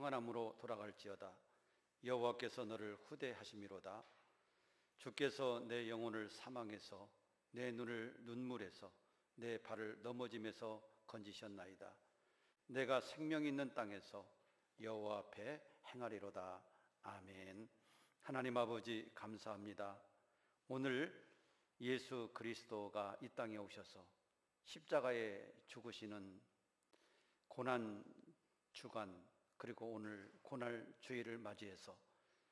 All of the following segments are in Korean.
평안함으로 돌아갈지어다. 여호와께서 너를 후대하심이로다. 주께서 내 영혼을 사망에서 내 눈을 눈물에서 내 발을 넘어짐에서 건지셨나이다. 내가 생명 있는 땅에서 여호와 앞에 행하리로다. 아멘. 하나님 아버지 감사합니다. 오늘 예수 그리스도가 이 땅에 오셔서 십자가에 죽으시는 고난 주간, 그리고 오늘 고날 주일을 맞이해서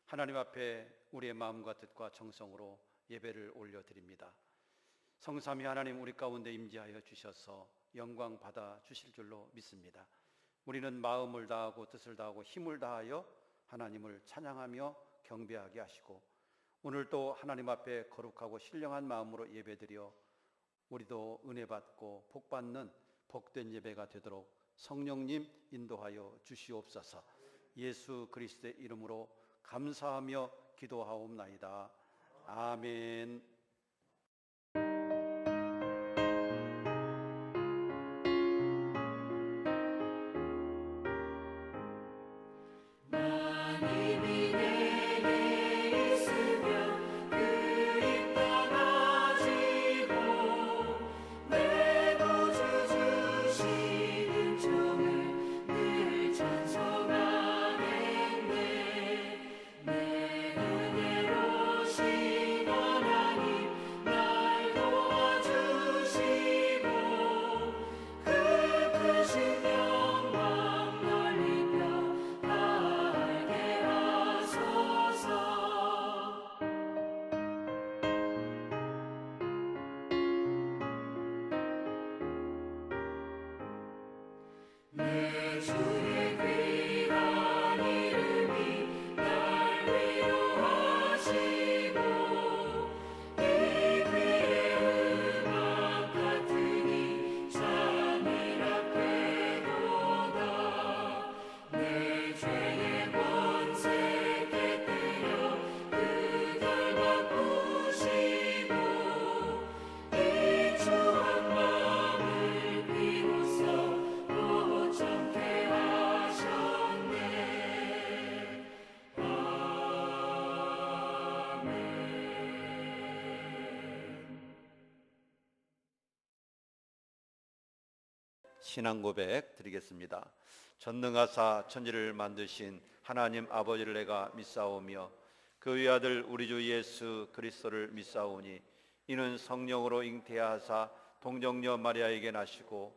하나님 앞에 우리의 마음과 뜻과 정성으로 예배를 올려드립니다. 성삼위 하나님 우리 가운데 임재하여 주셔서 영광 받아 주실 줄로 믿습니다. 우리는 마음을 다하고 뜻을 다하고 힘을 다하여 하나님을 찬양하며 경배하게 하시고, 오늘도 하나님 앞에 거룩하고 신령한 마음으로 예배드려 우리도 은혜 받고 복 받는 복된 예배가 되도록 성령님 인도하여 주시옵소서. 예수 그리스도의 이름으로 감사하며 기도하옵나이다. 아멘. 신앙 고백 드리겠습니다. 전능하사 천지를 만드신 하나님 아버지를 내가 믿사오며 그 외아들 우리 주 예수 그리스도를 믿사오니 이는 성령으로 잉태하사 동정녀 마리아에게 나시고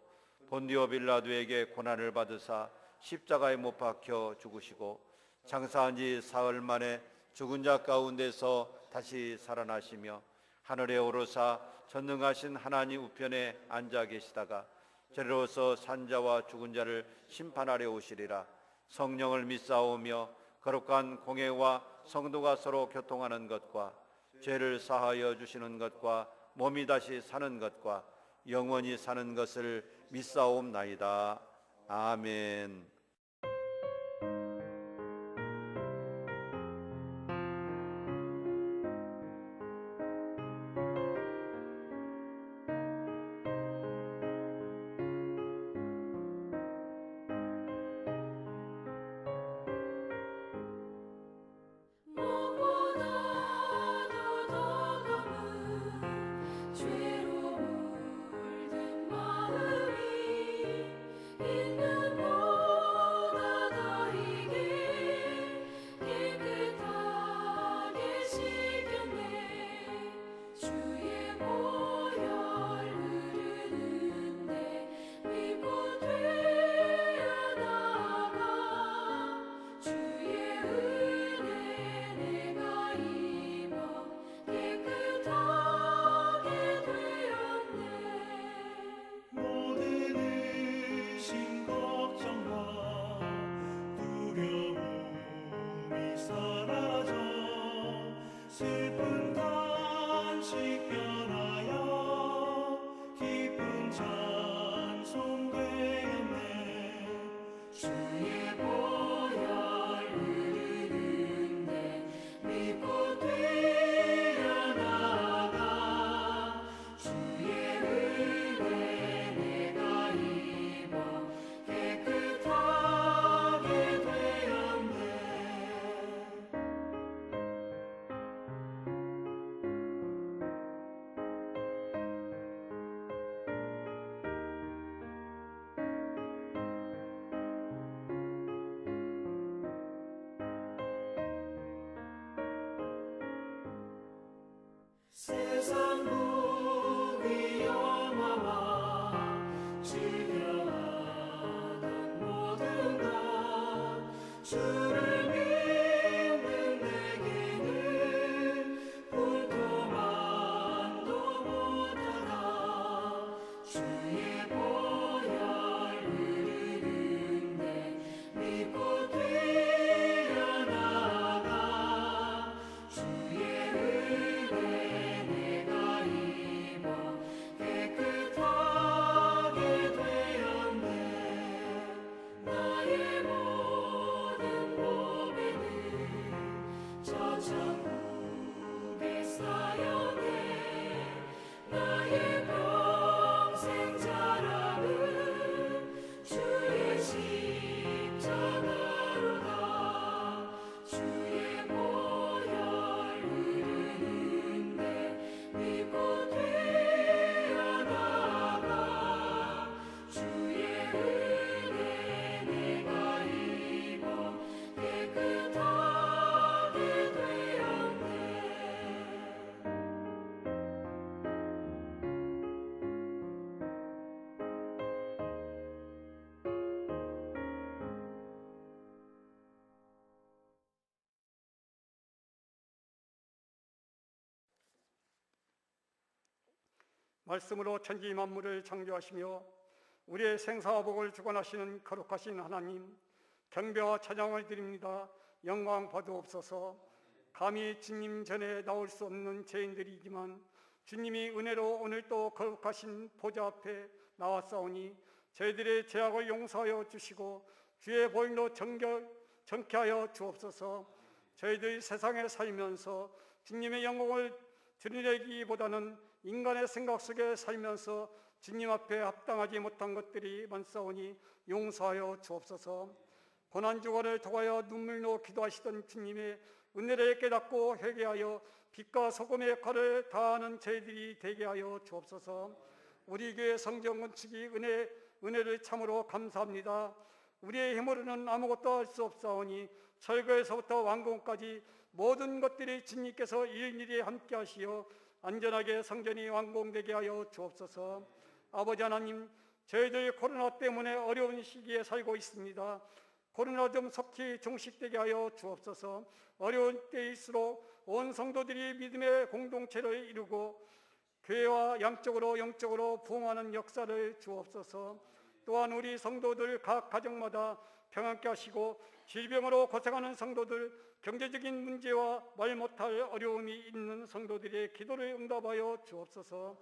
본디오 빌라도에게 고난을 받으사 십자가에 못 박혀 죽으시고 장사한 지 사흘 만에 죽은 자 가운데서 다시 살아나시며 하늘에 오르사 전능하신 하나님 우편에 앉아 계시다가 저리로서 산자와 죽은 자를 심판하려 오시리라. 성령을 믿사오며 거룩한 공회와 성도가 서로 교통하는 것과 죄를 사하여 주시는 것과 몸이 다시 사는 것과 영원히 사는 것을 믿사옵나이다. 아멘. 깨끗하게 되어 말씀으로 천지 만물을 창조하시며 우리의 생사와 복을 주관하시는 거룩하신 하나님, 경배와 찬양을 드립니다. 영광 받으옵소서. 감히 주님 전에 나올 수 없는 죄인들이지만 주님이 은혜로 오늘 또 거룩하신 보좌 앞에 나왔사오니 저희들의 죄악을 용서하여 주시고 주의 보혈로 정케 하여 주옵소서. 저희들이 세상에 살면서 주님의 영광을 드러내기보다는 인간의 생각 속에 살면서 주님 앞에 합당하지 못한 것들이 많사오니 용서하여 주옵소서. 고난주간을 통하여 눈물로 기도하시던 주님의 은혜를 깨닫고 회개하여 빛과 소금의 역할을 다하는 저희들이 되게 하여 주옵소서. 우리 교회 성전 건축이 은혜를 참으로 감사합니다. 우리의 힘으로는 아무것도 할 수 없사오니 철거에서부터 완공까지 모든 것들이 주님께서 일일이 함께 하시어 안전하게 성전이 완공되게 하여 주옵소서. 아버지 하나님, 저희들 코로나 때문에 어려운 시기에 살고 있습니다. 코로나 좀 속히 종식되게 하여 주옵소서. 어려운 때일수록 온 성도들이 믿음의 공동체를 이루고 교회와 양적으로 영적으로 부흥하는 역사를 주옵소서. 또한 우리 성도들 각 가정마다 평안케 하시고 질병으로 고생하는 성도들, 경제적인 문제와 말 못할 어려움이 있는 성도들의 기도를 응답하여 주옵소서.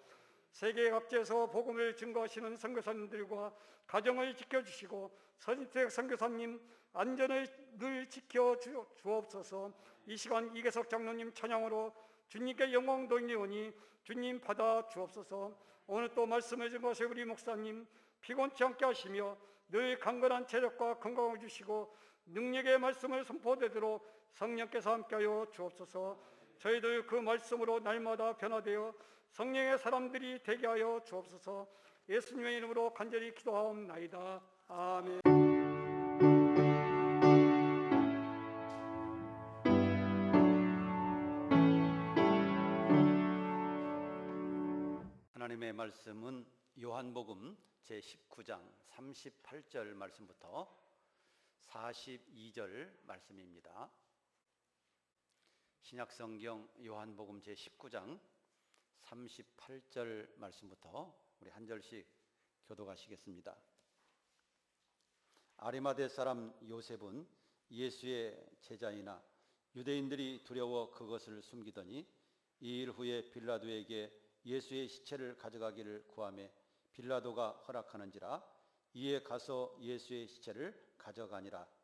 세계 각지에서 복음을 증거하시는 선교사님들과 가정을 지켜주시고 선택 선교사님 안전을 늘 지켜 주옵소서. 이 시간 이계석 장로님 찬양으로 주님께 영광 돌리오니 주님 받아 주옵소서. 오늘 또 말씀을 증거하신 우리 목사님 피곤치 않게 하시며 늘 강건한 체력과 건강을 주시고 능력의 말씀을 선포되도록 성령께서 함께하여 주옵소서. 저희들 그 말씀으로 날마다 변화되어 성령의 사람들이 되게 하여 주옵소서. 예수님의 이름으로 간절히 기도하옵나이다. 아멘. 하나님의 말씀은 요한복음 제19장 38절 말씀부터 42절 말씀입니다. 신약성경 요한복음 제19장 38절 말씀부터 우리 한 절씩 교독하시겠습니다. 아리마대 사람 요셉은 예수의 제자이나 유대인들이 두려워 그것을 숨기더니 2일 후에 빌라도에게 예수의 시체를 가져가기를 구하매 빌라도가 허락하는지라 이에 가서 예수의 시체를 가져가니라.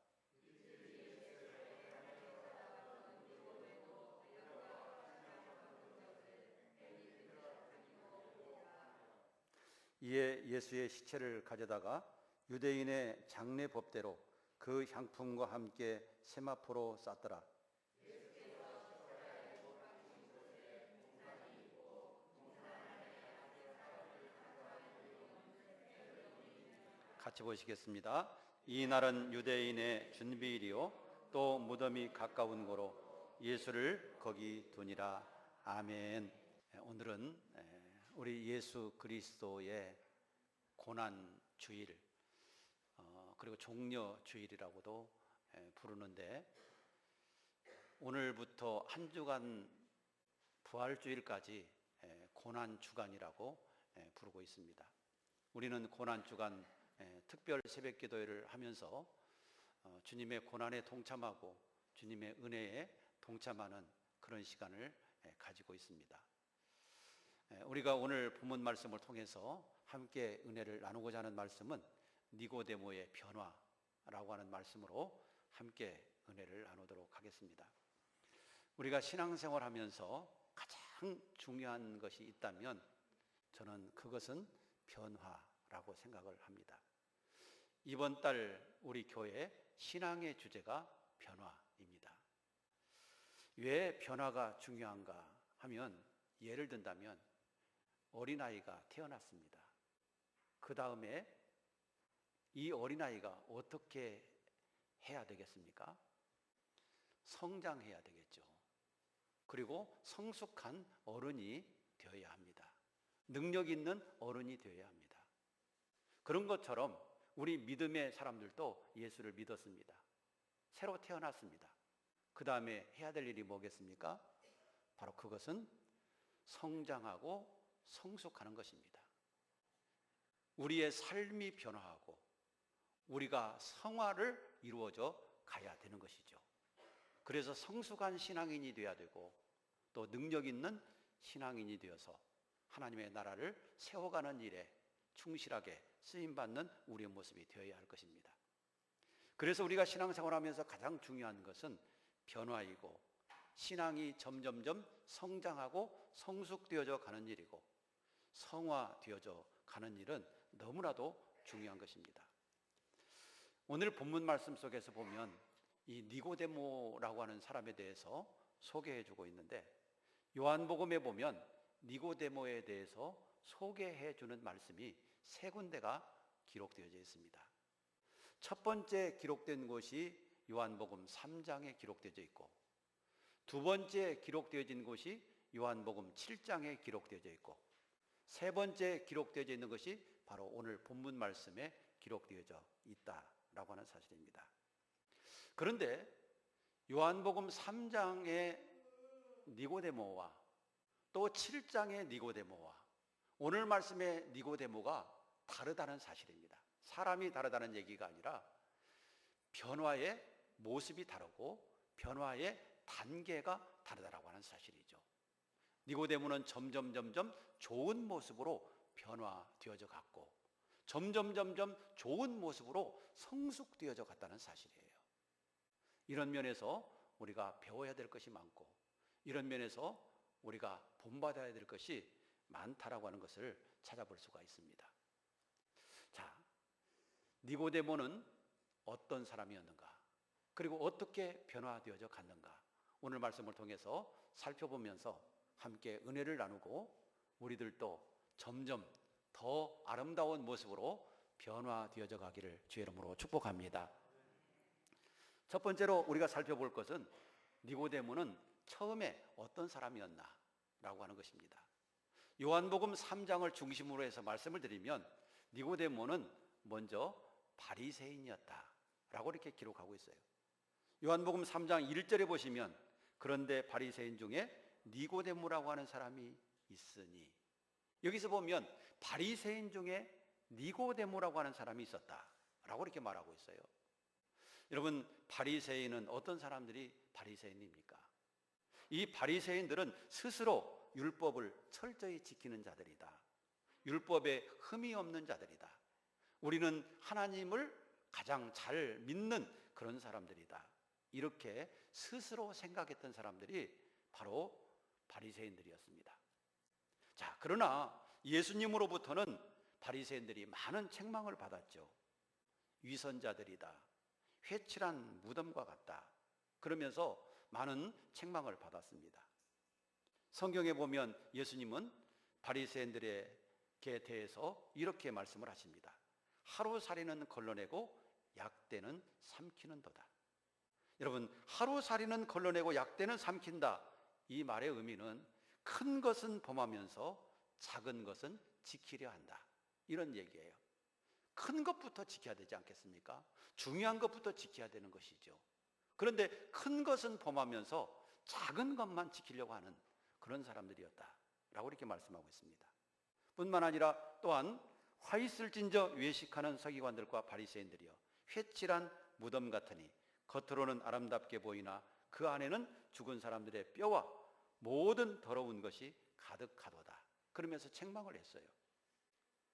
이에 예수의 시체를 가져다가 유대인의 장례 법대로 그 향품과 함께 세마포로 쌌더라. 같이 보시겠습니다. 이 날은 유대인의 준비일이요 또 무덤이 가까운 고로 예수를 거기 두니라. 아멘. 오늘은 우리 예수 그리스도의 고난 주일, 그리고 종려 주일이라고도 부르는데, 오늘부터 한 주간 부활 주일까지 고난 주간이라고 부르고 있습니다. 우리는 고난 주간 특별 새벽 기도회를 하면서 주님의 고난에 동참하고 주님의 은혜에 동참하는 그런 시간을 가지고 있습니다. 우리가 오늘 본문 말씀을 통해서 함께 은혜를 나누고자 하는 말씀은 니고데모의 변화라고 하는 말씀으로 함께 은혜를 나누도록 하겠습니다. 우리가 신앙생활 하면서 가장 중요한 것이 있다면 저는 그것은 변화라고 생각을 합니다. 이번 달 우리 교회 신앙의 주제가 변화입니다. 왜 변화가 중요한가 하면, 예를 든다면 어린아이가 태어났습니다. 그 다음에 이 어린아이가 어떻게 해야 되겠습니까? 성장해야 되겠죠. 그리고 성숙한 어른이 되어야 합니다. 능력 있는 어른이 되어야 합니다. 그런 것처럼 우리 믿음의 사람들도 예수를 믿었습니다. 새로 태어났습니다. 그 다음에 해야 될 일이 뭐겠습니까? 바로 그것은 성장하고 성숙하는 것입니다. 우리의 삶이 변화하고 우리가 성화를 이루어져 가야 되는 것이죠. 그래서 성숙한 신앙인이 되어야 되고, 또 능력 있는 신앙인이 되어서 하나님의 나라를 세워가는 일에 충실하게 쓰임받는 우리의 모습이 되어야 할 것입니다. 그래서 우리가 신앙생활하면서 가장 중요한 것은 변화이고, 신앙이 점점점 성장하고 성숙되어져 가는 일이고, 성화되어져 가는 일은 너무나도 중요한 것입니다. 오늘 본문 말씀 속에서 보면 이 니고데모라고 하는 사람에 대해서 소개해 주고 있는데, 요한복음에 보면 니고데모에 대해서 소개해 주는 말씀이 세 군데가 기록되어져 있습니다. 첫 번째 기록된 곳이 요한복음 3장에 기록되어져 있고, 두 번째 기록되어진 곳이 요한복음 7장에 기록되어져 있고, 세 번째 기록되어져 있는 것이 바로 오늘 본문 말씀에 기록되어져 있다라고 하는 사실입니다. 그런데 요한복음 3장의 니고데모와 또 7장의 니고데모와 오늘 말씀의 니고데모가 다르다는 사실입니다. 사람이 다르다는 얘기가 아니라 변화의 모습이 다르고 변화의 단계가 다르다라고 하는 사실이죠. 니고데모는 점점 좋은 모습으로 변화되어져 갔고, 점점 좋은 모습으로 성숙되어져 갔다는 사실이에요. 이런 면에서 우리가 배워야 될 것이 많고, 이런 면에서 우리가 본받아야 될 것이 많다라고 하는 것을 찾아볼 수가 있습니다. 자, 니고데모는 어떤 사람이었는가? 그리고 어떻게 변화되어져 갔는가? 오늘 말씀을 통해서 살펴보면서 함께 은혜를 나누고 우리들도 점점 더 아름다운 모습으로 변화되어져 가기를 주의 이름으로 축복합니다. 첫 번째로 우리가 살펴볼 것은 니고데모는 처음에 어떤 사람이었나라고 하는 것입니다. 요한복음 3장을 중심으로 해서 말씀을 드리면 니고데모는 먼저 바리새인이었다라고 이렇게 기록하고 있어요. 요한복음 3장 1절에 보시면, 그런데 바리새인 중에 니고데모라고 하는 사람이 있으니, 여기서 보면 바리새인 중에 니고데모라고 하는 사람이 있었다라고 이렇게 말하고 있어요. 여러분, 바리새인은 어떤 사람들이 바리새인입니까? 이 바리새인들은 스스로 율법을 철저히 지키는 자들이다. 율법에 흠이 없는 자들이다. 우리는 하나님을 가장 잘 믿는 그런 사람들이다. 이렇게 스스로 생각했던 사람들이 바로 바리새인들이었습니다. 자, 그러나 예수님으로부터는 바리새인들이 많은 책망을 받았죠. 위선자들이다. 회칠한 무덤과 같다. 그러면서 많은 책망을 받았습니다. 성경에 보면 예수님은 바리새인들에게 대해서 이렇게 말씀을 하십니다. 하루살이는 걸러내고 약대는 삼키는도다. 여러분, 하루살이는 걸러내고 약대는 삼킨다. 이 말의 의미는 큰 것은 범하면서 작은 것은 지키려 한다. 이런 얘기예요. 큰 것부터 지켜야 되지 않겠습니까? 중요한 것부터 지켜야 되는 것이죠. 그런데 큰 것은 범하면서 작은 것만 지키려고 하는 그런 사람들이었다라고 이렇게 말씀하고 있습니다. 뿐만 아니라 또한 화 있을진저 외식하는 서기관들과 바리새인들이여 회칠한 무덤 같으니 겉으로는 아름답게 보이나 그 안에는 죽은 사람들의 뼈와 모든 더러운 것이 가득하도다. 그러면서 책망을 했어요.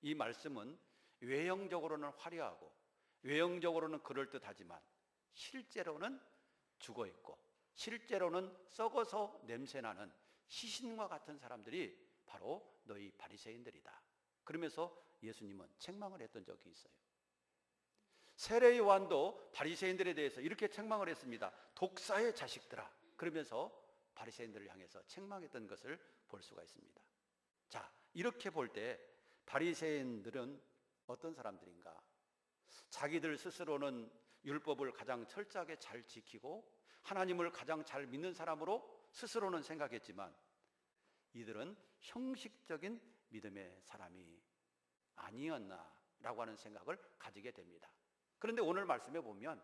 이 말씀은 외형적으로는 화려하고 외형적으로는 그럴듯하지만 실제로는 죽어있고 실제로는 썩어서 냄새나는 시신과 같은 사람들이 바로 너희 바리새인들이다. 그러면서 예수님은 책망을 했던 적이 있어요. 세례 요한도 바리새인들에 대해서 이렇게 책망을 했습니다. 독사의 자식들아. 그러면서 바리새인들을 향해서 책망했던 것을 볼 수가 있습니다. 자, 이렇게 볼 때 바리새인들은 어떤 사람들인가? 자기들 스스로는 율법을 가장 철저하게 잘 지키고 하나님을 가장 잘 믿는 사람으로 스스로는 생각했지만 이들은 형식적인 믿음의 사람이 아니었나라고 하는 생각을 가지게 됩니다. 그런데 오늘 말씀에 보면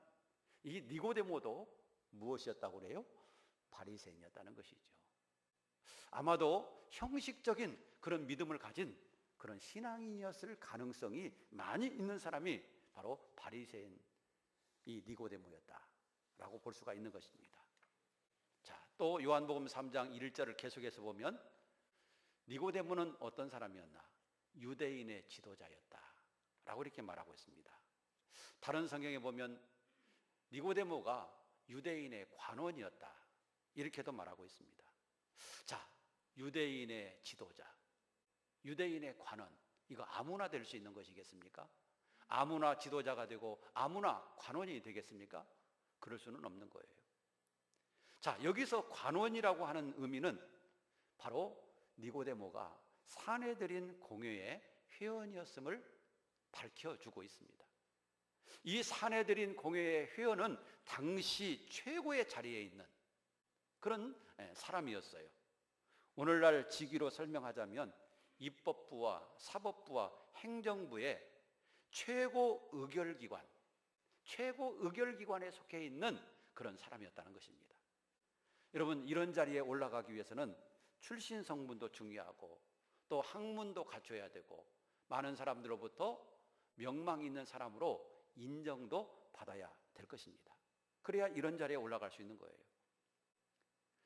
이 니고데모도 무엇이었다고 그래요? 바리새인이었다는 것이죠. 아마도 형식적인 그런 믿음을 가진 그런 신앙인이었을 가능성이 많이 있는 사람이 바로 바리새인 이 니고데모였다라고 볼 수가 있는 것입니다. 자, 또 요한복음 3장 1절을 계속해서 보면 니고데모는 어떤 사람이었나? 유대인의 지도자였다라고 이렇게 말하고 있습니다. 다른 성경에 보면 니고데모가 유대인의 관원이었다 이렇게도 말하고 있습니다. 자, 유대인의 지도자, 유대인의 관원, 이거 아무나 될 수 있는 것이겠습니까? 아무나 지도자가 되고 아무나 관원이 되겠습니까? 그럴 수는 없는 거예요. 자, 여기서 관원이라고 하는 의미는 바로 니고데모가 사내들인 공회의 회원이었음을 밝혀주고 있습니다. 이 사내들인 공회의 회원은 당시 최고의 자리에 있는 그런 사람이었어요. 오늘날 직위로 설명하자면 입법부와 사법부와 행정부의 최고 의결기관에 속해 있는 그런 사람이었다는 것입니다. 여러분, 이런 자리에 올라가기 위해서는 출신 성분도 중요하고 또 학문도 갖춰야 되고 많은 사람들로부터 명망 있는 사람으로 인정도 받아야 될 것입니다. 그래야 이런 자리에 올라갈 수 있는 거예요.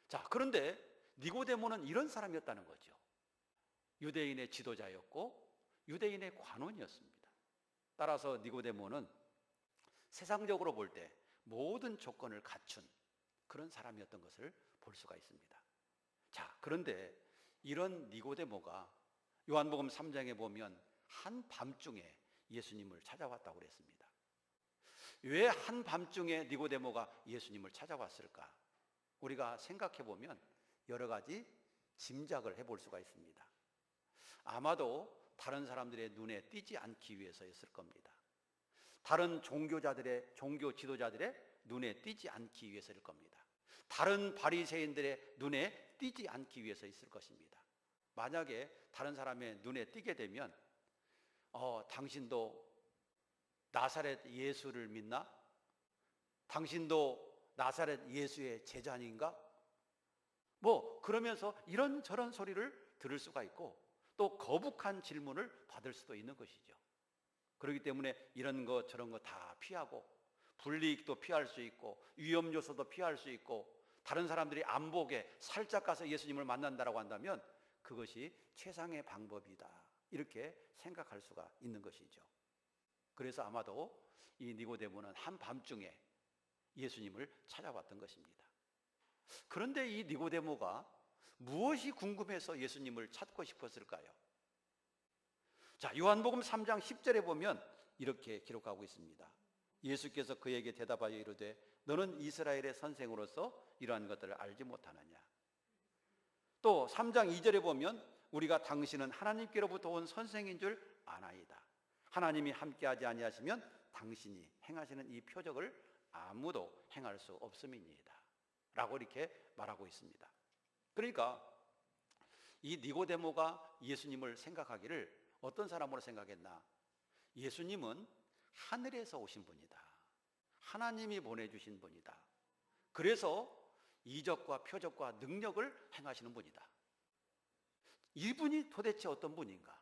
자, 그런데 니고데모는 이런 사람이었다는 거죠. 유대인의 지도자였고 유대인의 관원이었습니다. 따라서 니고데모는 세상적으로 볼 때 모든 조건을 갖춘 그런 사람이었던 것을 볼 수가 있습니다. 자, 그런데 이런 니고데모가 요한복음 3장에 보면 한밤중에 예수님을 찾아왔다고 그랬습니다. 왜 한밤중에 니고데모가 예수님을 찾아왔을까? 우리가 생각해 보면 여러 가지 짐작을 해볼 수가 있습니다. 아마도 다른 사람들의 눈에 띄지 않기 위해서였을 겁니다. 다른 종교 지도자들의 눈에 띄지 않기 위해서일 겁니다. 다른 바리새인들의 눈에 띄지 않기 위해서 있을 것입니다. 만약에 다른 사람의 눈에 띄게 되면 당신도 나사렛 예수를 믿나? 당신도 나사렛 예수의 제자 아닌가? 그러면서 이런저런 소리를 들을 수가 있고 또 거북한 질문을 받을 수도 있는 것이죠. 그렇기 때문에 이런 거 저런 거 다 피하고 불이익도 피할 수 있고 위험 요소도 피할 수 있고 다른 사람들이 안 보게 살짝 가서 예수님을 만난다라고 한다면 그것이 최상의 방법이다 이렇게 생각할 수가 있는 것이죠. 그래서 아마도 이 니고데모는 한밤중에 예수님을 찾아왔던 것입니다. 그런데 이 니고데모가 무엇이 궁금해서 예수님을 찾고 싶었을까요? 자, 요한복음 3장 10절에 보면 이렇게 기록하고 있습니다. 예수께서 그에게 대답하여 이르되 너는 이스라엘의 선생으로서 이러한 것들을 알지 못하느냐. 또 3장 2절에 보면 우리가 당신은 하나님께로부터 온 선생인 줄 아나이다. 하나님이 함께하지 아니하시면 당신이 행하시는 이 표적을 아무도 행할 수 없음이니이다 라고 이렇게 말하고 있습니다. 그러니까 이 니고데모가 예수님을 생각하기를 어떤 사람으로 생각했나? 예수님은 하늘에서 오신 분이다. 하나님이 보내주신 분이다. 그래서 이적과 표적과 능력을 행하시는 분이다. 이분이 도대체 어떤 분인가?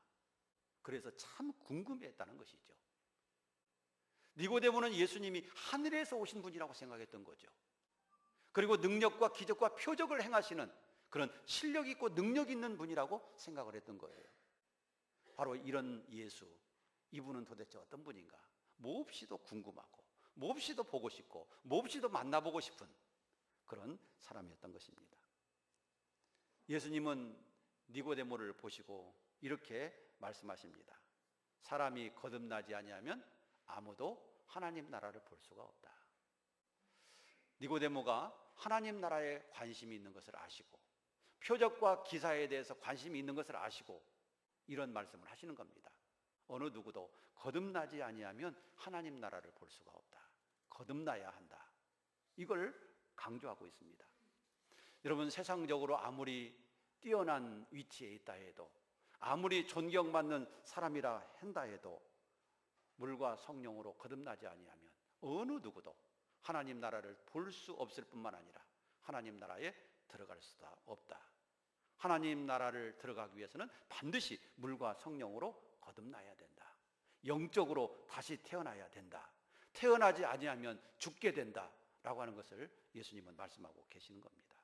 그래서 참 궁금했다는 것이죠. 니고데모는 예수님이 하늘에서 오신 분이라고 생각했던 거죠. 그리고 능력과 기적과 표적을 행하시는 그런 실력 있고 능력 있는 분이라고 생각을 했던 거예요. 바로 이런 예수, 이분은 도대체 어떤 분인가? 몹시도 궁금하고 몹시도 보고 싶고 몹시도 만나보고 싶은 그런 사람이었던 것입니다. 예수님은 니고데모를 보시고 이렇게 말씀하십니다. 사람이 거듭나지 아니하면 아무도 하나님 나라를 볼 수가 없다. 니고데모가 하나님 나라에 관심이 있는 것을 아시고 표적과 기사에 대해서 관심이 있는 것을 아시고 이런 말씀을 하시는 겁니다. 어느 누구도 거듭나지 아니하면 하나님 나라를 볼 수가 없다. 거듭나야 한다. 이걸 강조하고 있습니다. 여러분, 세상적으로 아무리 뛰어난 위치에 있다 해도, 아무리 존경받는 사람이라 한다 해도 물과 성령으로 거듭나지 아니하면 어느 누구도 하나님 나라를 볼 수 없을 뿐만 아니라 하나님 나라에 들어갈 수가 없다. 하나님 나라를 들어가기 위해서는 반드시 물과 성령으로 거듭나야 된다. 영적으로 다시 태어나야 된다. 태어나지 아니하면 죽게 된다 라고 하는 것을 예수님은 말씀하고 계시는 겁니다.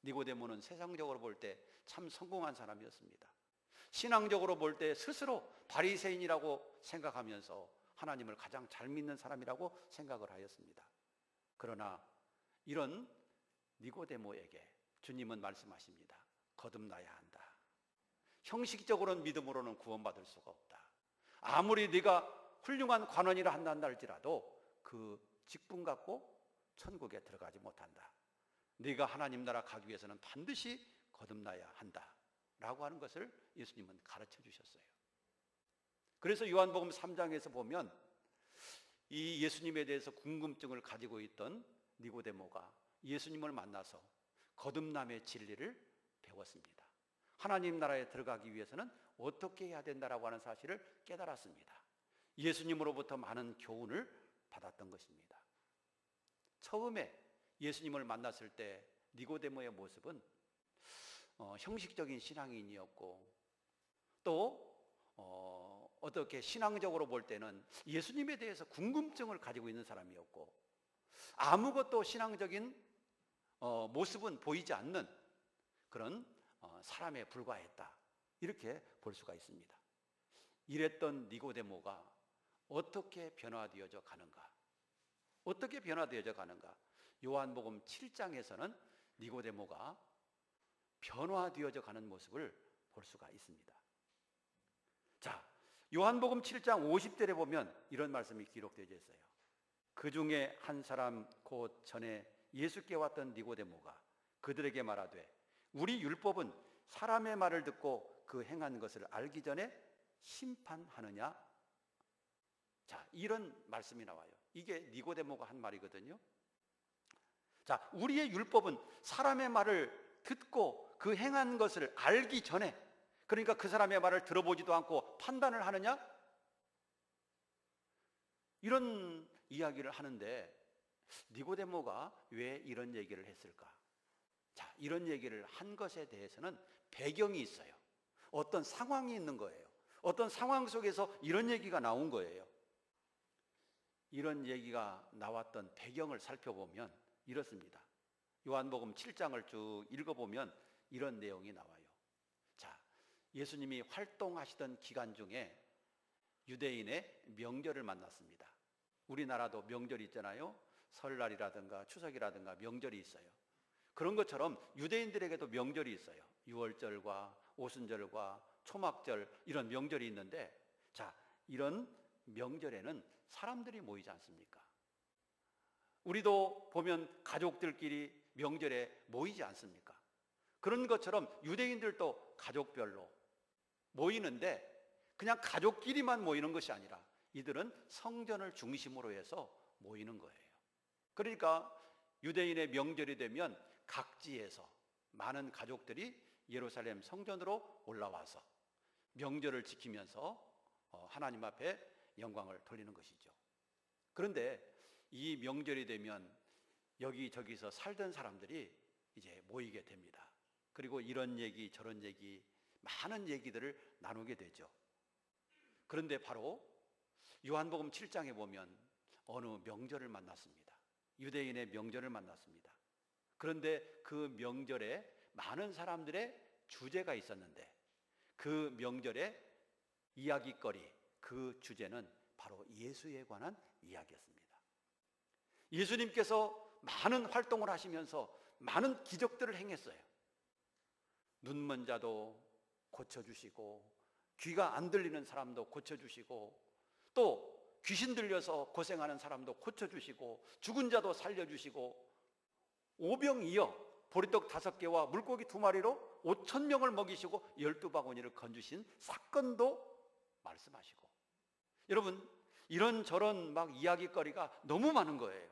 니고데모는 세상적으로 볼 때 참 성공한 사람이었습니다. 신앙적으로 볼 때 스스로 바리새인이라고 생각하면서 하나님을 가장 잘 믿는 사람이라고 생각을 하였습니다. 그러나 이런 니고데모에게 주님은 말씀하십니다. 거듭나야 한다. 형식적으로는 믿음으로는 구원받을 수가 없다. 아무리 네가 훌륭한 관원이라 한다 할지라도 그 직분 갖고 천국에 들어가지 못한다. 네가 하나님 나라 가기 위해서는 반드시 거듭나야 한다 라고 하는 것을 예수님은 가르쳐 주셨어요. 그래서 요한복음 3장에서 보면 이 예수님에 대해서 궁금증을 가지고 있던 니고데모가 예수님을 만나서 거듭남의 진리를 배웠습니다. 하나님 나라에 들어가기 위해서는 어떻게 해야 된다라고 하는 사실을 깨달았습니다. 예수님으로부터 많은 교훈을 받았던 것입니다. 처음에 예수님을 만났을 때 니고데모의 모습은 형식적인 신앙인이었고 또 어떻게 신앙적으로 볼 때는 예수님에 대해서 궁금증을 가지고 있는 사람이었고 아무것도 신앙적인 모습은 보이지 않는 그런 사람에 불과했다. 이렇게 볼 수가 있습니다. 이랬던 니고데모가 어떻게 변화되어져 가는가? 어떻게 변화되어져 가는가? 요한복음 7장에서는 니고데모가 변화되어져 가는 모습을 볼 수가 있습니다. 자, 요한복음 7장 50절에 보면 이런 말씀이 기록되어 있어요. 그 중에 한 사람 곧 전에 예수께 왔던 니고데모가 그들에게 말하되 우리 율법은 사람의 말을 듣고 그 행한 것을 알기 전에 심판하느냐? 자, 이런 말씀이 나와요. 이게 니고데모가 한 말이거든요. 자, 우리의 율법은 사람의 말을 듣고 그 행한 것을 알기 전에, 그러니까 그 사람의 말을 들어보지도 않고 판단을 하느냐? 이런 이야기를 하는데 니고데모가 왜 이런 얘기를 했을까? 자, 이런 얘기를 한 것에 대해서는 배경이 있어요. 어떤 상황이 있는 거예요. 어떤 상황 속에서 이런 얘기가 나온 거예요. 이런 얘기가 나왔던 배경을 살펴보면 이렇습니다. 요한복음 7장을 쭉 읽어보면 이런 내용이 나와요. 자, 예수님이 활동하시던 기간 중에 유대인의 명절을 만났습니다. 우리나라도 명절이 있잖아요. 설날이라든가 추석이라든가 명절이 있어요. 그런 것처럼 유대인들에게도 명절이 있어요. 유월절과 오순절과 초막절 이런 명절이 있는데, 자, 이런 명절에는 사람들이 모이지 않습니까? 우리도 보면 가족들끼리 명절에 모이지 않습니까? 그런 것처럼 유대인들도 가족별로 모이는데 그냥 가족끼리만 모이는 것이 아니라 이들은 성전을 중심으로 해서 모이는 거예요. 그러니까 유대인의 명절이 되면 각지에서 많은 가족들이 예루살렘 성전으로 올라와서 명절을 지키면서 하나님 앞에 영광을 돌리는 것이죠. 그런데 이 명절이 되면 여기저기서 살던 사람들이 이제 모이게 됩니다. 그리고 이런 얘기 저런 얘기 많은 얘기들을 나누게 되죠. 그런데 바로 요한복음 7장에 보면 어느 명절을 만났습니다. 유대인의 명절을 만났습니다. 그런데 그 명절에 많은 사람들의 주제가 있었는데 그 명절의 이야기거리, 그 주제는 바로 예수에 관한 이야기였습니다. 예수님께서 많은 활동을 하시면서 많은 기적들을 행했어요. 눈먼 자도 고쳐주시고, 귀가 안 들리는 사람도 고쳐주시고, 또 귀신 들려서 고생하는 사람도 고쳐주시고, 죽은 자도 살려주시고, 오병이어 보리떡 5개와 물고기 2마리로 5,000명을 먹이시고 12바구니를 건주신 사건도 말씀하시고. 여러분, 이런저런 막 이야기거리가 너무 많은 거예요.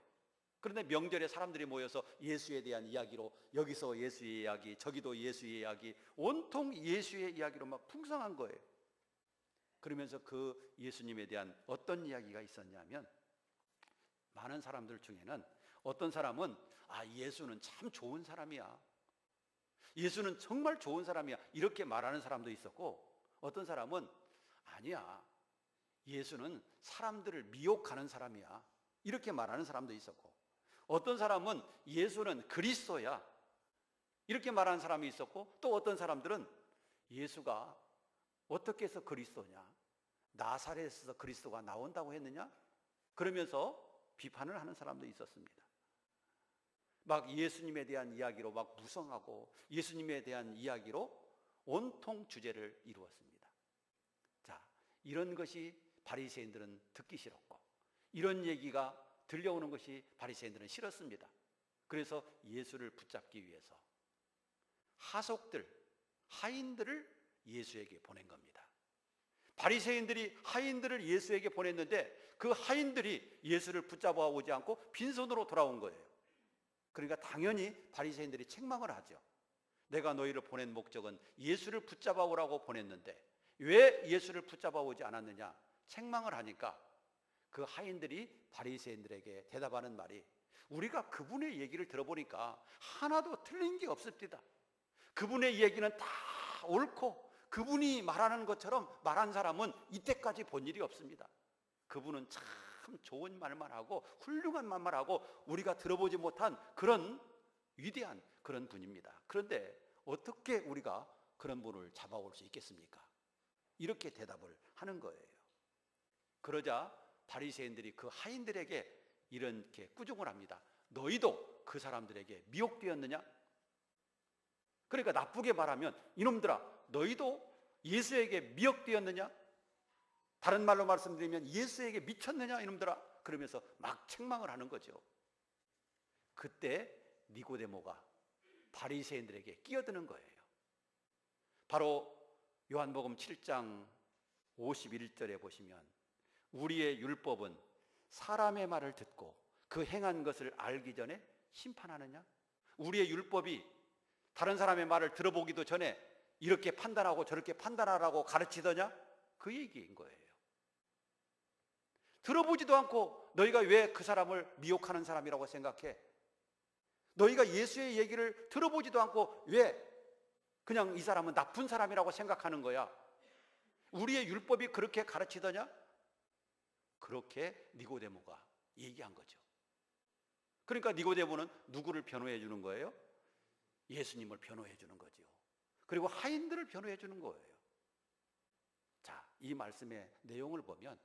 그런데 명절에 사람들이 모여서 예수에 대한 이야기로, 여기서 예수의 이야기, 저기도 예수의 이야기, 온통 예수의 이야기로 막 풍성한 거예요. 그러면서 그 예수님에 대한 어떤 이야기가 있었냐면, 많은 사람들 중에는 어떤 사람은 예수는 참 좋은 사람이야, 예수는 정말 좋은 사람이야, 이렇게 말하는 사람도 있었고, 어떤 사람은 아니야, 예수는 사람들을 미혹하는 사람이야, 이렇게 말하는 사람도 있었고, 어떤 사람은 예수는 그리스도야, 이렇게 말하는 사람이 있었고, 또 어떤 사람들은 예수가 어떻게 해서 그리스도냐, 나사렛에서 그리스도가 나온다고 했느냐, 그러면서 비판을 하는 사람도 있었습니다. 막 예수님에 대한 이야기로 막 무성하고 예수님에 대한 이야기로 온통 주제를 이루었습니다. 자, 이런 것이 바리새인들은 듣기 싫었고, 이런 얘기가 들려오는 것이 바리새인들은 싫었습니다. 그래서 예수를 붙잡기 위해서 하속들, 하인들을 예수에게 보낸 겁니다. 바리새인들이 하인들을 예수에게 보냈는데 그 하인들이 예수를 붙잡아 오지 않고 빈손으로 돌아온 거예요. 그러니까 당연히 바리새인들이 책망을 하죠. 내가 너희를 보낸 목적은 예수를 붙잡아 오라고 보냈는데 왜 예수를 붙잡아 오지 않았느냐, 책망을 하니까 그 하인들이 바리새인들에게 대답하는 말이, 우리가 그분의 얘기를 들어보니까 하나도 틀린 게 없습니다. 그분의 얘기는 다 옳고 그분이 말하는 것처럼 말한 사람은 이때까지 본 일이 없습니다. 그분은 참 좋은 말만 하고 훌륭한 말만 하고 우리가 들어보지 못한 그런 위대한 그런 분입니다. 그런데 어떻게 우리가 그런 분을 잡아올 수 있겠습니까? 이렇게 대답을 하는 거예요. 그러자 바리새인들이 그 하인들에게 이렇게 꾸중을 합니다. 너희도 그 사람들에게 미혹되었느냐? 그러니까 나쁘게 말하면, 이놈들아, 너희도 예수에게 미혹되었느냐? 다른 말로 말씀드리면 예수에게 미쳤느냐 이놈들아? 그러면서 막 책망을 하는 거죠. 그때 니고데모가 바리새인들에게 끼어드는 거예요. 바로 요한복음 7장 51절에 보시면, 우리의 율법은 사람의 말을 듣고 그 행한 것을 알기 전에 심판하느냐? 우리의 율법이 다른 사람의 말을 들어보기도 전에 이렇게 판단하고 저렇게 판단하라고 가르치더냐? 그 얘기인 거예요. 들어보지도 않고 너희가 왜 그 사람을 미혹하는 사람이라고 생각해? 너희가 예수의 얘기를 들어보지도 않고 왜 그냥 이 사람은 나쁜 사람이라고 생각하는 거야? 우리의 율법이 그렇게 가르치더냐? 그렇게 니고데모가 얘기한 거죠. 그러니까 니고데모는 누구를 변호해 주는 거예요? 예수님을 변호해 주는 거죠. 그리고 하인들을 변호해 주는 거예요. 자, 이 말씀의 내용을 보면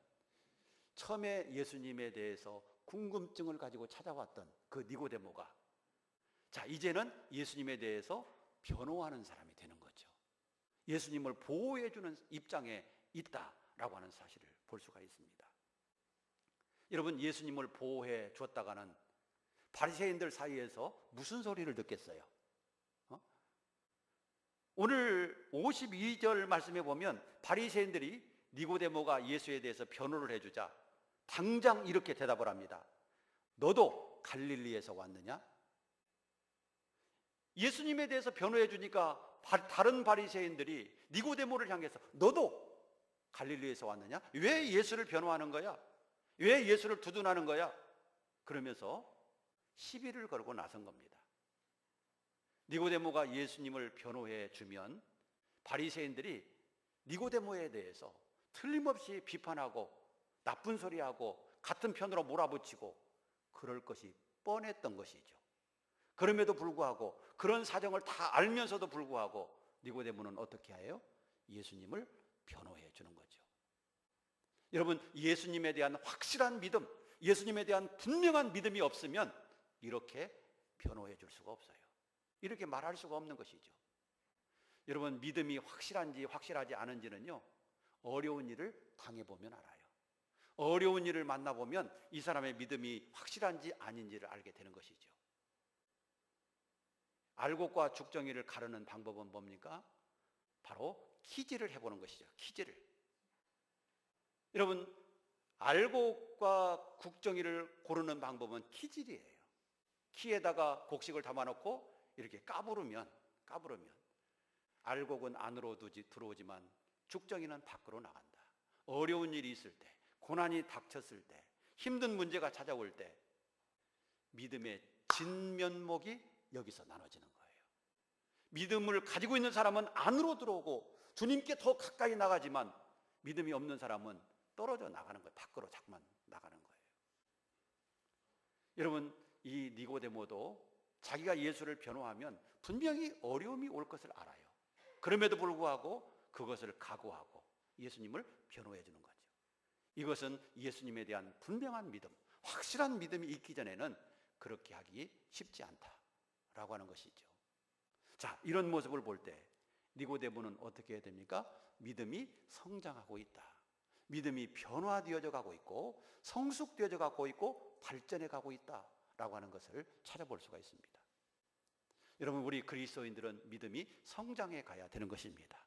처음에 예수님에 대해서 궁금증을 가지고 찾아왔던 그 니고데모가, 자, 이제는 예수님에 대해서 변호하는 사람이 되는 거죠. 예수님을 보호해 주는 입장에 있다라고 하는 사실을 볼 수가 있습니다. 여러분, 예수님을 보호해 줬다가는 바리새인들 사이에서 무슨 소리를 듣겠어요? 오늘 52절 말씀에 보면 바리새인들이 니고데모가 예수에 대해서 변호를 해주자 당장 이렇게 대답을 합니다. 너도 갈릴리에서 왔느냐? 예수님에 대해서 변호해 주니까 다른 바리새인들이 니고데모를 향해서 너도 갈릴리에서 왔느냐? 왜 예수를 변호하는 거야? 왜 예수를 두둔하는 거야? 그러면서 시비를 걸고 나선 겁니다. 니고데모가 예수님을 변호해 주면 바리새인들이 니고데모에 대해서 틀림없이 비판하고 나쁜 소리하고 같은 편으로 몰아붙이고 그럴 것이 뻔했던 것이죠. 그럼에도 불구하고 그런 사정을 다 알면서도 불구하고 니고데모는 어떻게 해요? 예수님을 변호해 주는 거죠. 여러분, 예수님에 대한 확실한 믿음, 예수님에 대한 분명한 믿음이 없으면 이렇게 변호해 줄 수가 없어요. 이렇게 말할 수가 없는 것이죠. 여러분, 믿음이 확실한지 확실하지 않은지는요, 어려운 일을 당해보면 알아요. 어려운 일을 만나보면 이 사람의 믿음이 확실한지 아닌지를 알게 되는 것이죠. 알곡과 죽정이를 가르는 방법은 뭡니까? 바로 키질을 해보는 것이죠. 키질을. 여러분, 알곡과 국정이를 고르는 방법은 키질이에요. 키에다가 곡식을 담아놓고 이렇게 까부르면 알곡은 안으로 들어오지만 죽정이는 밖으로 나간다. 어려운 일이 있을 때, 고난이 닥쳤을 때, 힘든 문제가 찾아올 때 믿음의 진면목이 여기서 나눠지는 거예요. 믿음을 가지고 있는 사람은 안으로 들어오고 주님께 더 가까이 나가지만 믿음이 없는 사람은 떨어져 나가는 거예요. 밖으로 자꾸만 나가는 거예요. 여러분, 이 니고데모도 자기가 예수를 변호하면 분명히 어려움이 올 것을 알아요. 그럼에도 불구하고 그것을 각오하고 예수님을 변호해 주는 거죠. 이것은 예수님에 대한 분명한 믿음, 확실한 믿음이 있기 전에는 그렇게 하기 쉽지 않다라고 하는 것이죠. 자, 이런 모습을 볼 때 니고데모는 어떻게 해야 됩니까? 믿음이 성장하고 있다. 믿음이 변화되어져 가고 있고 성숙되어져 가고 있고 발전해 가고 있다라고 하는 것을 찾아볼 수가 있습니다. 여러분, 우리 그리스도인들은 믿음이 성장해 가야 되는 것입니다.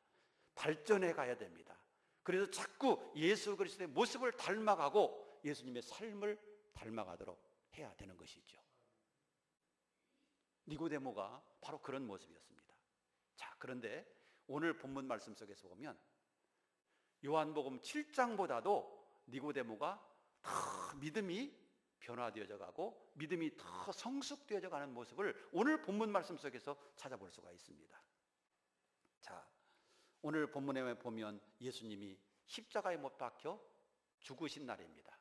발전해 가야 됩니다. 그래서 자꾸 예수 그리스도의 모습을 닮아가고 예수님의 삶을 닮아가도록 해야 되는 것이죠. 니고데모가 바로 그런 모습이었습니다. 자, 그런데 오늘 본문 말씀 속에서 보면 요한복음 7장보다도 니고데모가 더 믿음이 변화되어져 가고 믿음이 더 성숙되어져 가는 모습을 오늘 본문 말씀 속에서 찾아볼 수가 있습니다. 자, 오늘 본문에 보면 예수님이 십자가에 못 박혀 죽으신 날입니다.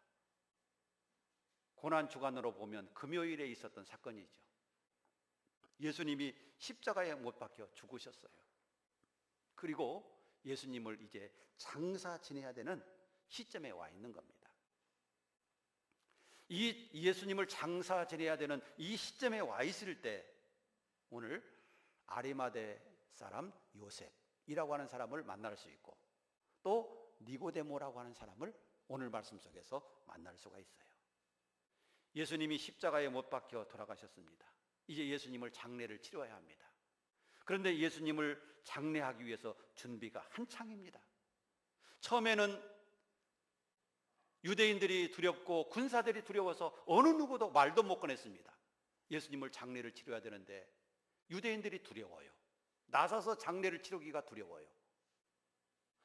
고난 주간으로 보면 금요일에 있었던 사건이죠. 예수님이 십자가에 못 박혀 죽으셨어요. 그리고 예수님을 이제 장사 지내야 되는 시점에 와 있는 겁니다. 이 예수님을 장사 지내야 되는 이 시점에 와 있을 때 오늘 아리마대 사람 요셉이라고 하는 사람을 만날 수 있고 또 니고데모라고 하는 사람을 오늘 말씀 속에서 만날 수가 있어요. 예수님이 십자가에 못 박혀 돌아가셨습니다. 이제 예수님을 장례를 치러야 합니다. 그런데 예수님을 장례하기 위해서 준비가 한창입니다. 처음에는 유대인들이 두렵고 군사들이 두려워서 어느 누구도 말도 못 꺼냈습니다. 예수님을 장례를 치러야 되는데 유대인들이 두려워요. 나서서 장례를 치르기가 두려워요.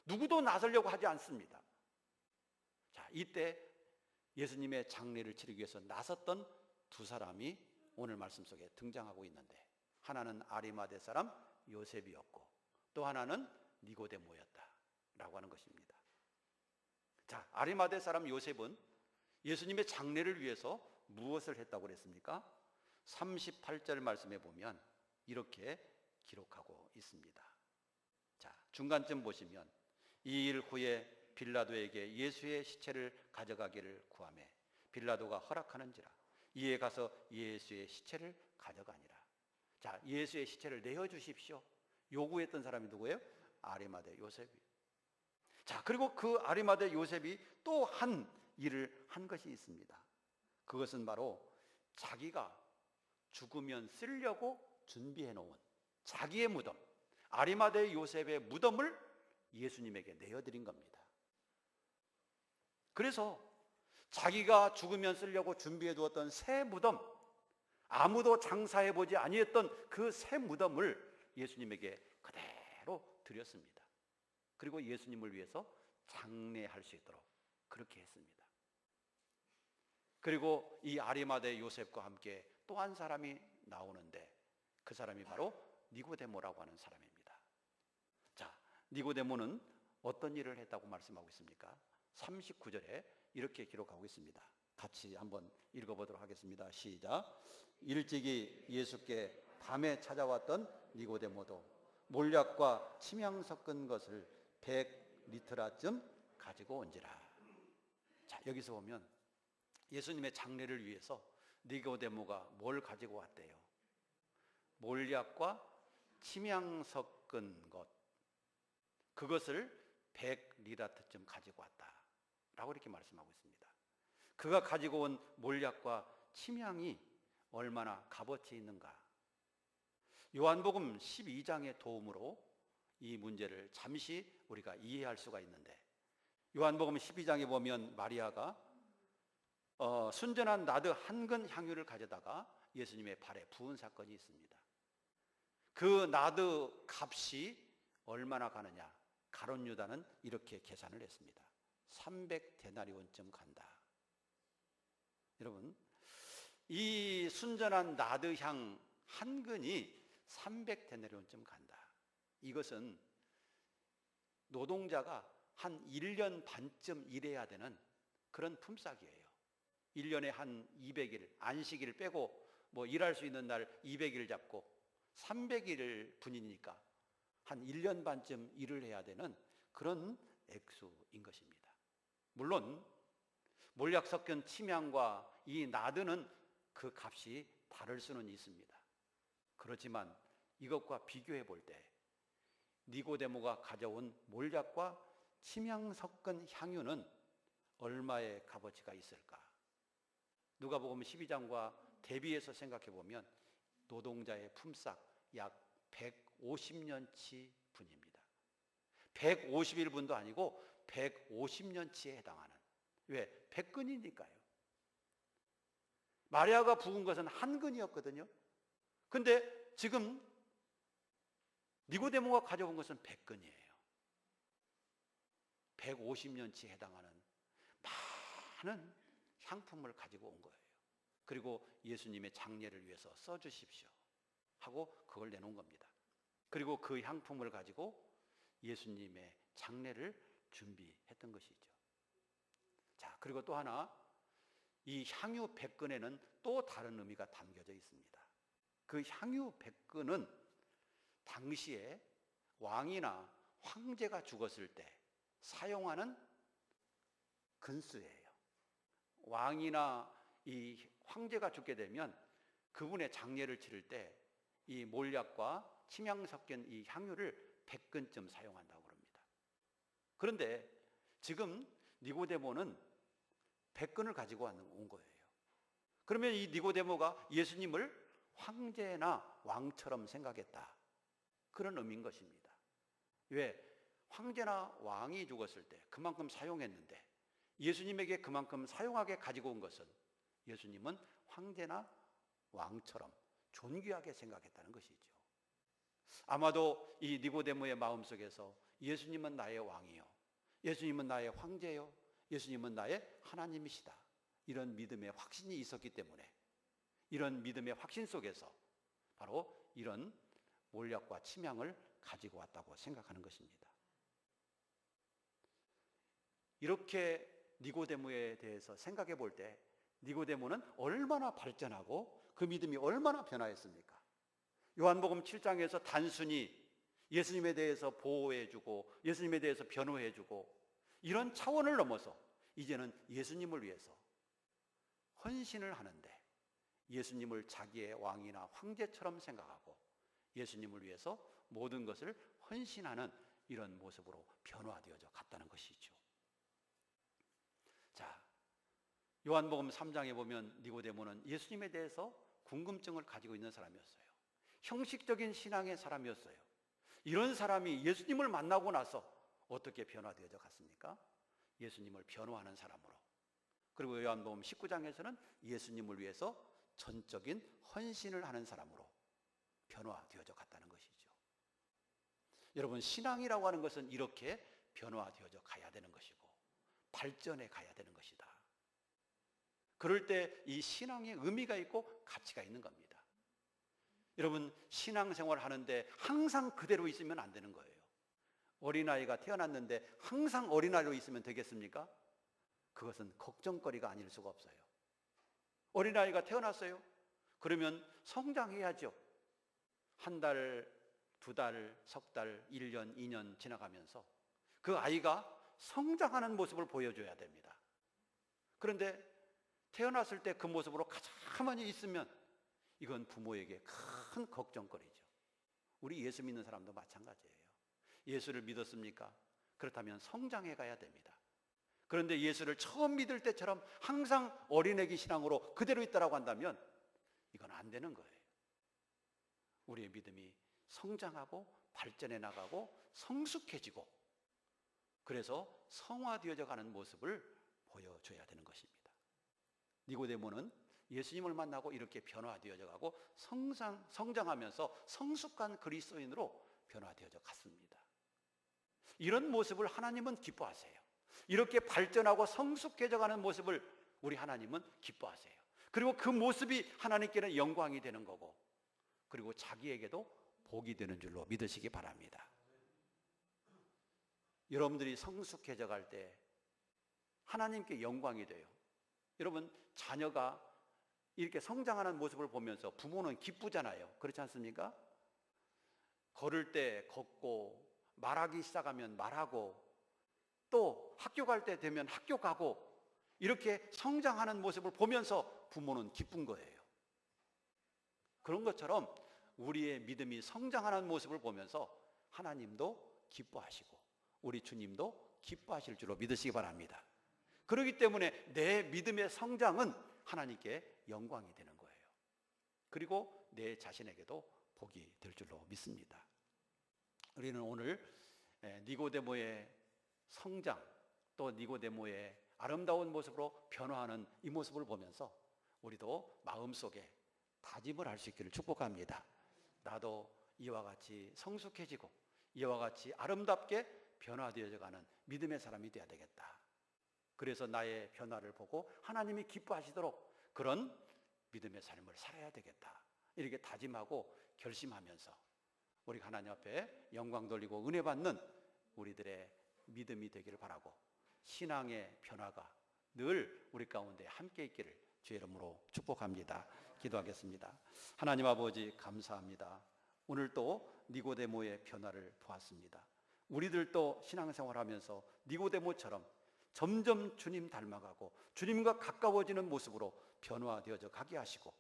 누구도 나서려고 하지 않습니다. 자, 이때 예수님의 장례를 치르기 위해서 나섰던 두 사람이 오늘 말씀 속에 등장하고 있는데 하나는 아리마대 사람 요셉이었고 또 하나는 니고데모였다라고 하는 것입니다. 자, 아리마대 사람 요셉은 예수님의 장례를 위해서 무엇을 했다고 그랬습니까? 38절 말씀에 보면 이렇게 기록하고 있습니다. 자, 중간쯤 보시면 이 일 후에 빌라도에게 예수의 시체를 가져가기를 구하매 빌라도가 허락하는지라 이에 가서 예수의 시체를 가져가니라. 자, 예수의 시체를 내어주십시오. 요구했던 사람이 누구예요? 아리마대 요셉이. 자, 그리고 그 아리마대 요셉이 또 한 일을 한 것이 있습니다. 그것은 바로 자기가 죽으면 쓰려고 준비해 놓은 자기의 무덤, 아리마대 요셉의 무덤을 예수님에게 내어드린 겁니다. 그래서 자기가 죽으면 쓰려고 준비해 두었던 새 무덤, 아무도 장사해 보지 아니했던 그 새 무덤을 예수님에게 그대로 드렸습니다. 그리고 예수님을 위해서 장례할 수 있도록 그렇게 했습니다. 그리고 이 아리마대 요셉과 함께 또 한 사람이 나오는데 그 사람이 바로 니고데모라고 하는 사람입니다. 자, 니고데모는 어떤 일을 했다고 말씀하고 있습니까? 39절에 이렇게 기록하고 있습니다. 같이 한번 읽어보도록 하겠습니다. 시작. 일찍이 예수께 밤에 찾아왔던 니고데모도 몰약과 침향 섞은 것을 100리터라쯤 가지고 온지라. 자, 여기서 보면 예수님의 장례를 위해서 니고데모가 뭘 가지고 왔대요? 몰약과 침향 섞은 것, 그것을 100리라트쯤 가지고 왔다라고 이렇게 말씀하고 있습니다. 그가 가지고 온 몰약과 침향이 얼마나 값어치 있는가? 요한복음 12장의 도움으로 이 문제를 잠시 우리가 이해할 수가 있는데, 요한복음 12장에 보면 마리아가 순전한 나드 한 근 향유를 가져다가 예수님의 발에 부은 사건이 있습니다. 그 나드 값이 얼마나 가느냐? 가룟 유다는 이렇게 계산을 했습니다. 300데나리온쯤 간다. 여러분, 이 순전한 나드 향 한 근이 300데나리온쯤 간다. 이것은 노동자가 한 1년 반쯤 일해야 되는 그런 품삯이에요. 1년에 한 200일, 안식일을 빼고 뭐 일할 수 있는 날 200일 잡고 300일 분이니까 한 1년 반쯤 일을 해야 되는 그런 액수인 것입니다. 물론 몰약 섞인 침향과 이 나드는 그 값이 다를 수는 있습니다. 그렇지만 이것과 비교해 볼 때 니고데모가 가져온 몰약과 침향 섞은 향유는 얼마의 값어치가 있을까? 누가복음 12장과 대비해서 생각해 보면 노동자의 품삯 약 150년치 분입니다. 150일분도 아니고 150년치에 해당하는. 왜? 100근이니까요. 마리아가 부은 것은 한 근이었거든요. 근데 지금 니고데모가 가져온 것은 100근이에요. 150년치에 해당하는 많은 향품을 가지고 온 거예요. 그리고 예수님의 장례를 위해서 써주십시오 하고 그걸 내놓은 겁니다. 그리고 그 향품을 가지고 예수님의 장례를 준비했던 것이죠. 자, 그리고 또 하나, 이 향유 100근에는 또 다른 의미가 담겨져 있습니다. 그 향유 100근은 당시에 왕이나 황제가 죽었을 때 사용하는 근수예요. 왕이나 이 황제가 죽게 되면 그분의 장례를 치를 때 이 몰약과 침향 섞인 이 향유를 100근쯤 사용한다고 합니다. 그런데 지금 니고데모는 100근을 가지고 온 거예요. 그러면 이 니고데모가 예수님을 황제나 왕처럼 생각했다, 그런 의미인 것입니다. 왜? 황제나 왕이 죽었을 때 그만큼 사용했는데 예수님에게 그만큼 사용하게 가지고 온 것은 예수님은 황제나 왕처럼 존귀하게 생각했다는 것이죠. 아마도 이 니고데모의 마음속에서 예수님은 나의 왕이요, 예수님은 나의 황제요, 예수님은 나의 하나님이시다, 이런 믿음의 확신이 있었기 때문에 이런 믿음의 확신 속에서 바로 이런 몰약과 침향을 가지고 왔다고 생각하는 것입니다. 이렇게 니고데모에 대해서 생각해 볼 때 니고데모는 얼마나 발전하고 그 믿음이 얼마나 변화했습니까? 요한복음 7장에서 단순히 예수님에 대해서 보호해주고 예수님에 대해서 변호해주고 이런 차원을 넘어서 이제는 예수님을 위해서 헌신을 하는데 예수님을 자기의 왕이나 황제처럼 생각하고 예수님을 위해서 모든 것을 헌신하는 이런 모습으로 변화되어져 갔다는 것이죠. 자, 요한복음 3장에 보면 니고데모는 예수님에 대해서 궁금증을 가지고 있는 사람이었어요. 형식적인 신앙의 사람이었어요. 이런 사람이 예수님을 만나고 나서 어떻게 변화되어져 갔습니까? 예수님을 변호하는 사람으로. 그리고 요한복음 19장에서는 예수님을 위해서 전적인 헌신을 하는 사람으로 변화되어져 갔다는 것이죠. 여러분, 신앙이라고 하는 것은 이렇게 변화되어져 가야 되는 것이고 발전해 가야 되는 것이다. 그럴 때 이 신앙의 의미가 있고 가치가 있는 겁니다. 여러분, 신앙생활을 하는데 항상 그대로 있으면 안 되는 거예요. 어린아이가 태어났는데 항상 어린아이로 있으면 되겠습니까? 그것은 걱정거리가 아닐 수가 없어요. 어린아이가 태어났어요. 그러면 성장해야죠. 한 달, 두 달, 석 달, 1년, 2년 지나가면서 그 아이가 성장하는 모습을 보여줘야 됩니다. 그런데 태어났을 때 그 모습으로 가만히 있으면 이건 부모에게 큰 걱정거리죠. 우리 예수 믿는 사람도 마찬가지예요. 예수를 믿었습니까? 그렇다면 성장해 가야 됩니다. 그런데 예수를 처음 믿을 때처럼 항상 어린애기 신앙으로 그대로 있다라고 한다면 이건 안 되는 거예요. 우리의 믿음이 성장하고 발전해 나가고 성숙해지고 그래서 성화되어져 가는 모습을 보여줘야 되는 것입니다. 니고데모는 예수님을 만나고 이렇게 변화되어져 가고 성장하면서 성숙한 그리스도인으로 변화되어져 갔습니다. 이런 모습을 하나님은 기뻐하세요. 이렇게 발전하고 성숙해져 가는 모습을 우리 하나님은 기뻐하세요. 그리고 그 모습이 하나님께는 영광이 되는 거고 그리고 자기에게도 복이 되는 줄로 믿으시기 바랍니다. 여러분들이 성숙해져 갈 때 하나님께 영광이 돼요. 여러분, 자녀가 이렇게 성장하는 모습을 보면서 부모는 기쁘잖아요. 그렇지 않습니까? 걸을 때 걷고 말하기 시작하면 말하고 또 학교 갈 때 되면 학교 가고 이렇게 성장하는 모습을 보면서 부모는 기쁜 거예요. 그런 것처럼 우리의 믿음이 성장하는 모습을 보면서 하나님도 기뻐하시고 우리 주님도 기뻐하실 줄로 믿으시기 바랍니다. 그렇기 때문에 내 믿음의 성장은 하나님께 영광이 되는 거예요. 그리고 내 자신에게도 복이 될 줄로 믿습니다. 우리는 오늘 니고데모의 성장 또 니고데모의 아름다운 모습으로 변화하는 이 모습을 보면서 우리도 마음속에 다짐을 할 수 있기를 축복합니다. 나도 이와 같이 성숙해지고 이와 같이 아름답게 변화되어져 가는 믿음의 사람이 되어야 되겠다. 그래서 나의 변화를 보고 하나님이 기뻐하시도록 그런 믿음의 삶을 살아야 되겠다. 이렇게 다짐하고 결심하면서 우리 하나님 앞에 영광 돌리고 은혜 받는 우리들의 믿음이 되기를 바라고 신앙의 변화가 늘 우리 가운데 함께 있기를 주의 이름으로 축복합니다. 기도하겠습니다. 하나님 아버지 감사합니다. 오늘 또 니고데모의 변화를 보았습니다. 우리들도 신앙생활하면서 니고데모처럼 점점 주님 닮아가고 주님과 가까워지는 모습으로 변화되어져 가게 하시고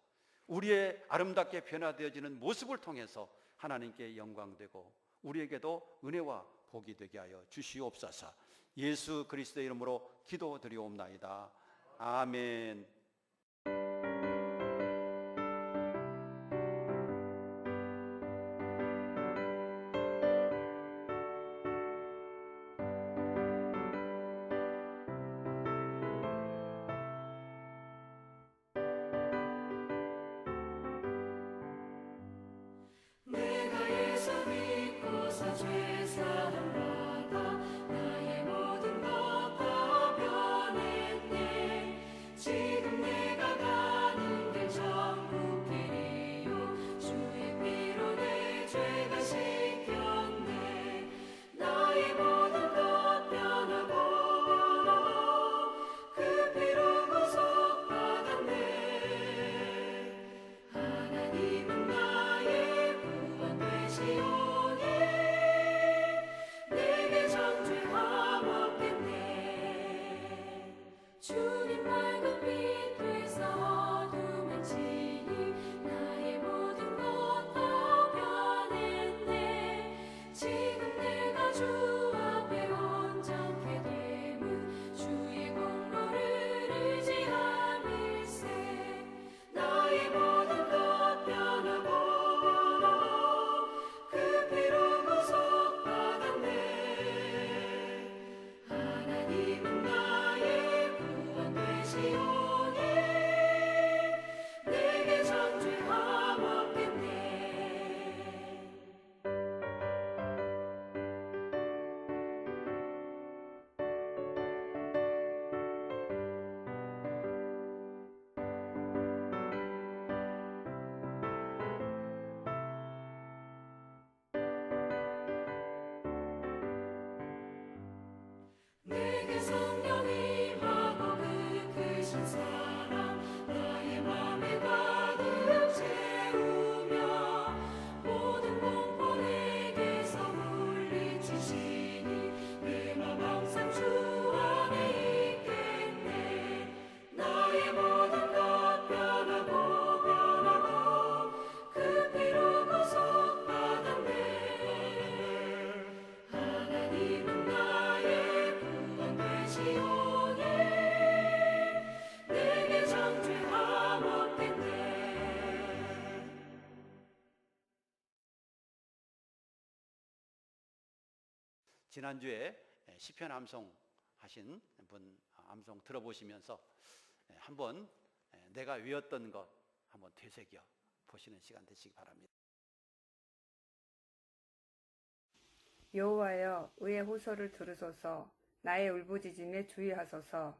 우리의 아름답게 변화되어지는 모습을 통해서 하나님께 영광되고 우리에게도 은혜와 복이 되게 하여 주시옵소서. 예수 그리스도의 이름으로 기도드리옵나이다. 아멘. 내 지난주에 시편 암송 하신 분 암송 들어보시면서 한번 내가 외웠던 것 한번 되새겨 보시는 시간 되시기 바랍니다. 여호와여, 의의 호소를 들으소서. 나의 울부짖음에 주의하소서.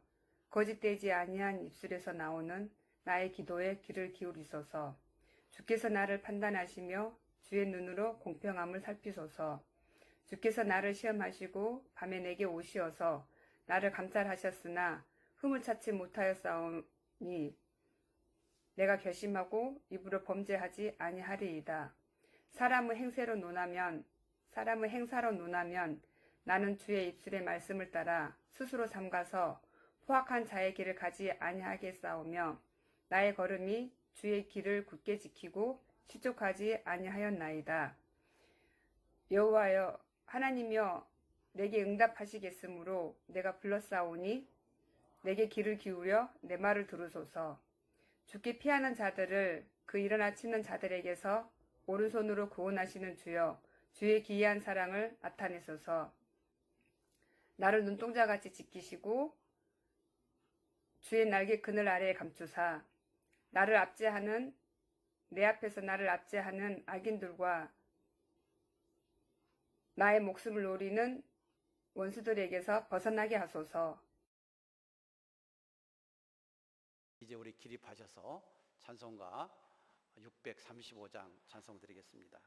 거짓되지 아니한 입술에서 나오는 나의 기도에 귀를 기울이소서. 주께서 나를 판단하시며 주의 눈으로 공평함을 살피소서. 주께서 나를 시험하시고 밤에 내게 오시어서 나를 감찰하셨으나 흠을 찾지 못하였사오니 내가 결심하고 입으로 범죄하지 아니하리이다. 사람의 행사로 논하면 나는 주의 입술의 말씀을 따라 스스로 삼가서 포악한 자의 길을 가지 아니하겠사오며 나의 걸음이 주의 길을 굳게 지키고 실족하지 아니하였나이다. 여호와여, 하나님이여, 내게 응답하시겠으므로 내가 불렀사오니 내게 귀를 기울여 내 말을 들으소서. 죽기 피하는 자들을 그 일어나 치는 자들에게서 오른손으로 구원하시는 주여, 주의 기이한 사랑을 나타내소서. 나를 눈동자같이 지키시고 주의 날개 그늘 아래에 감추사 내 앞에서 나를 압제하는 악인들과 나의 목숨을 노리는 원수들에게서 벗어나게 하소서. 이제 우리 기립하셔서 찬송가 635장 찬송 드리겠습니다.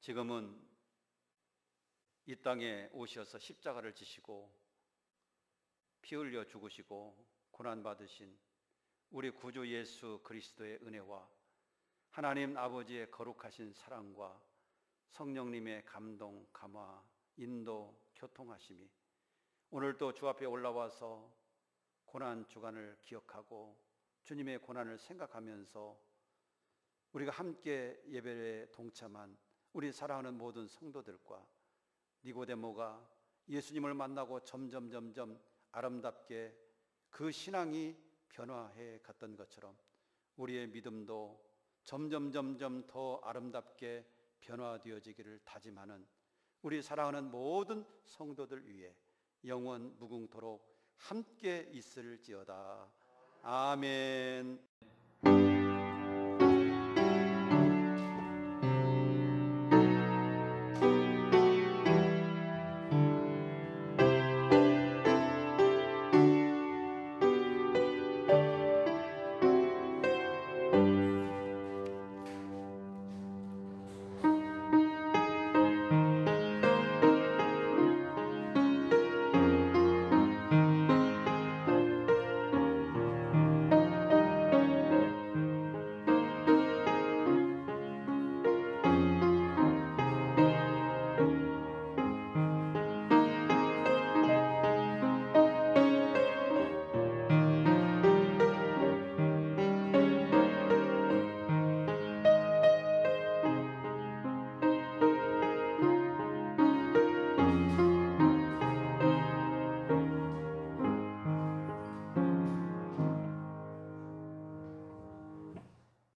지금은 이 땅에 오셔서 십자가를 지시고 피 흘려 죽으시고 고난받으신 우리 구주 예수 그리스도의 은혜와 하나님 아버지의 거룩하신 사랑과 성령님의 감동, 감화, 인도, 교통하심이 오늘도 주 앞에 올라와서 고난 주간을 기억하고 주님의 고난을 생각하면서 우리가 함께 예배에 동참한 우리 사랑하는 모든 성도들과 니고데모가 예수님을 만나고 점점 아름답게 그 신앙이 변화해 갔던 것처럼 우리의 믿음도 점점 더 아름답게 변화되어지기를 다짐하는 우리 사랑하는 모든 성도들 위해 영원 무궁토록 함께 있을지어다. 아멘.